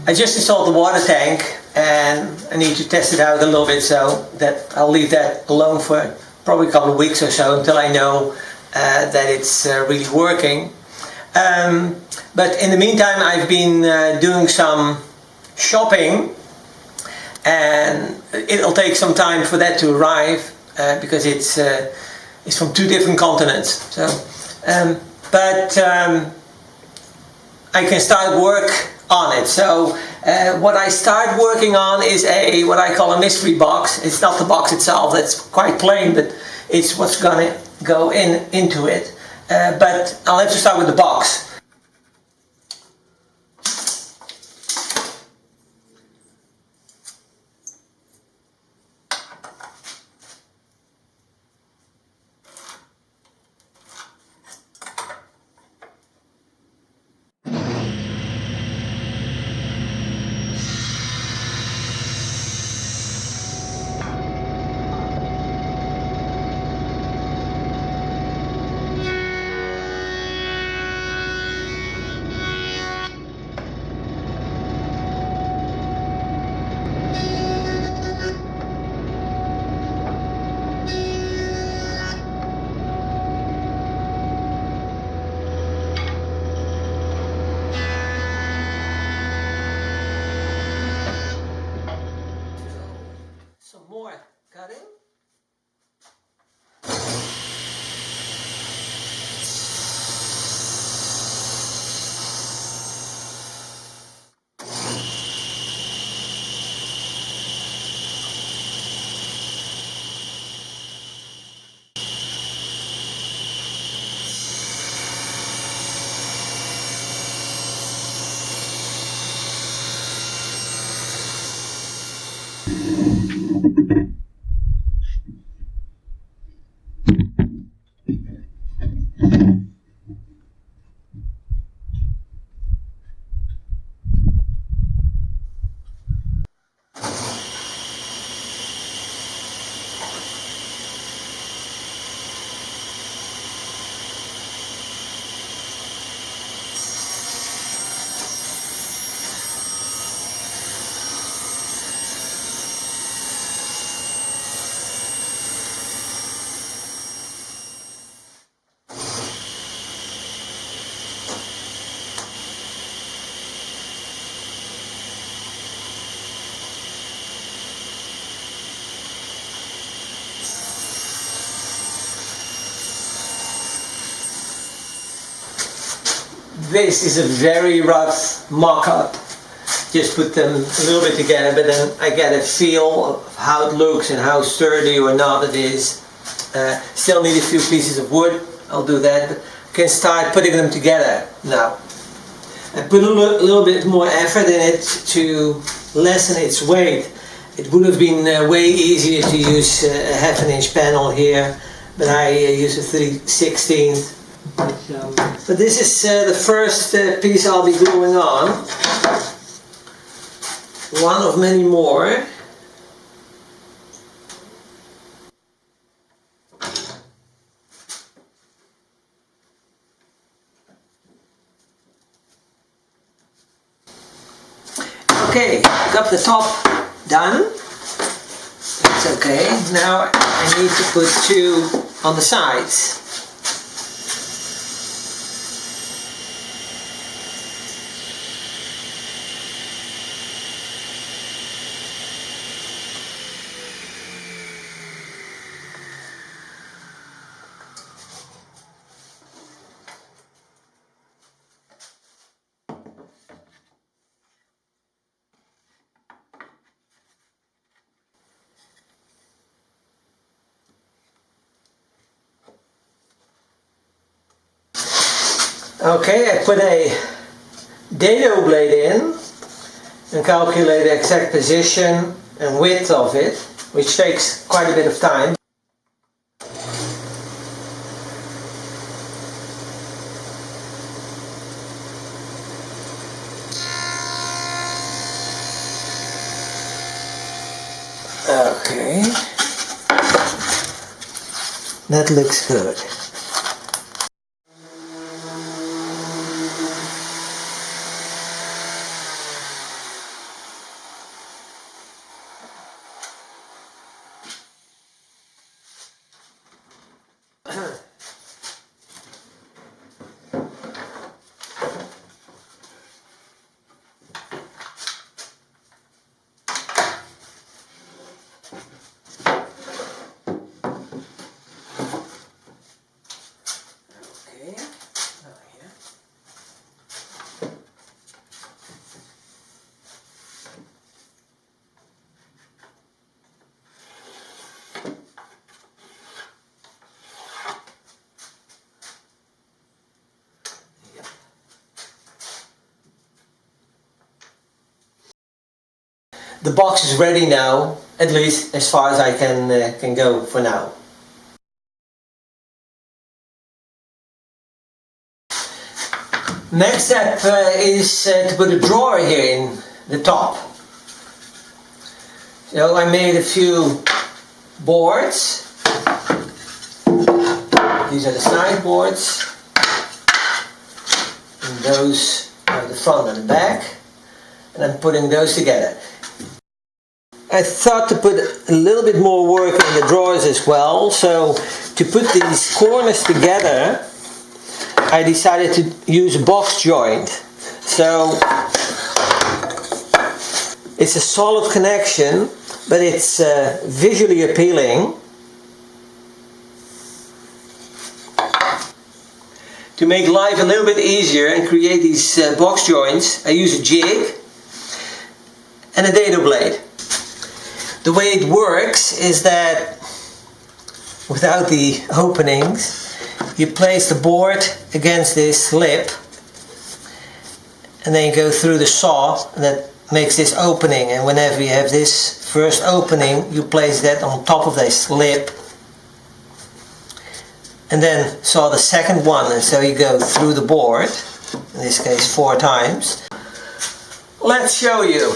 I just installed the water tank and I need to test it out a little bit, so that I'll leave that alone for probably a couple of weeks or so until I know that it's really working. But in the meantime I've been doing some shopping, and it'll take some time for that to arrive because it's from 2 different continents. So, I can start work on it. So what I start working on is what I call a mystery box. It's not the box itself, that's quite plain, but it's what's gonna go into it. But I'll have to start with the box. Some more cutting. This is a very rough mock-up. Just put them a little bit together, but then I get a feel of how it looks and how sturdy or not it is. Still need a few pieces of wood, I'll do that, but I can start putting them together now. I put a little bit more effort in it to lessen its weight. It would have been way easier to use a 1/2 inch panel here, but I use a 3/16. But this is the first piece I'll be gluing on. One of many more. Okay, got the top done. That's okay. Now I need to put 2 on the sides. Okay, I put a dado blade in and calculate the exact position and width of it, which takes quite a bit of time. Okay, that looks good. the box is ready now, at least as far as I can go for now. Next step is to put a drawer here in the top. So I made a few boards. These are the side boards, and those are the front and the back, and I'm putting those together. I thought to put a little bit more work in the drawers as well, so to put these corners together I decided to use a box joint. So it's a solid connection, but it's visually appealing. To make life a little bit easier and create these box joints, I use a jig and a dado blade. The way it works is that without the openings, you place the board against this lip and then you go through the saw, and that makes this opening, and whenever you have this first opening you place that on top of this lip and then saw the second one, and so you go through the board, in this case 4 times. Let's show you.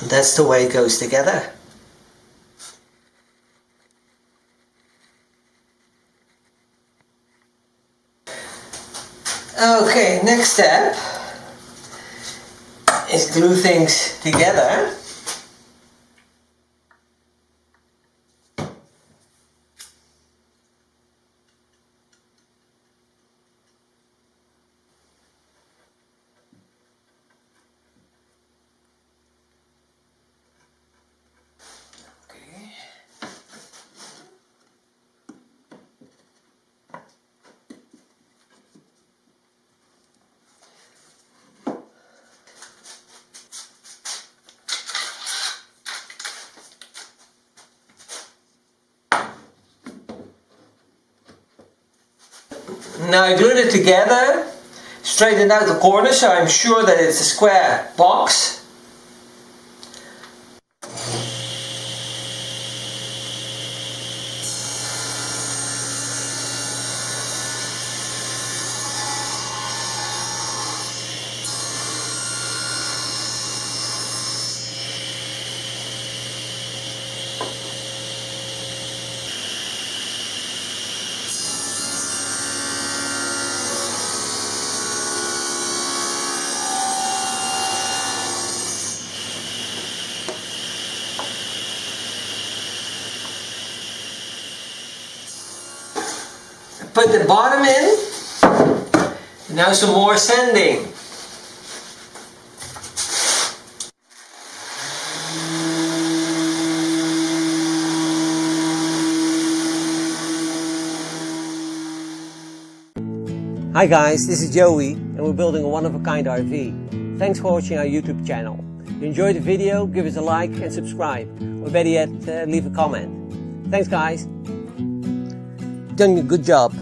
That's the way it goes together. Okay, next step is glue things together. Now I glued it together, straightened out the corners so I'm sure that it's a square box. Put the bottom in. Now some more sanding. Hi guys, this is Joey and we're building a one-of-a-kind RV. Thanks for watching our YouTube channel. If you enjoyed the video, give us a like and subscribe. Or better yet, leave a comment. Thanks guys. Done a good job.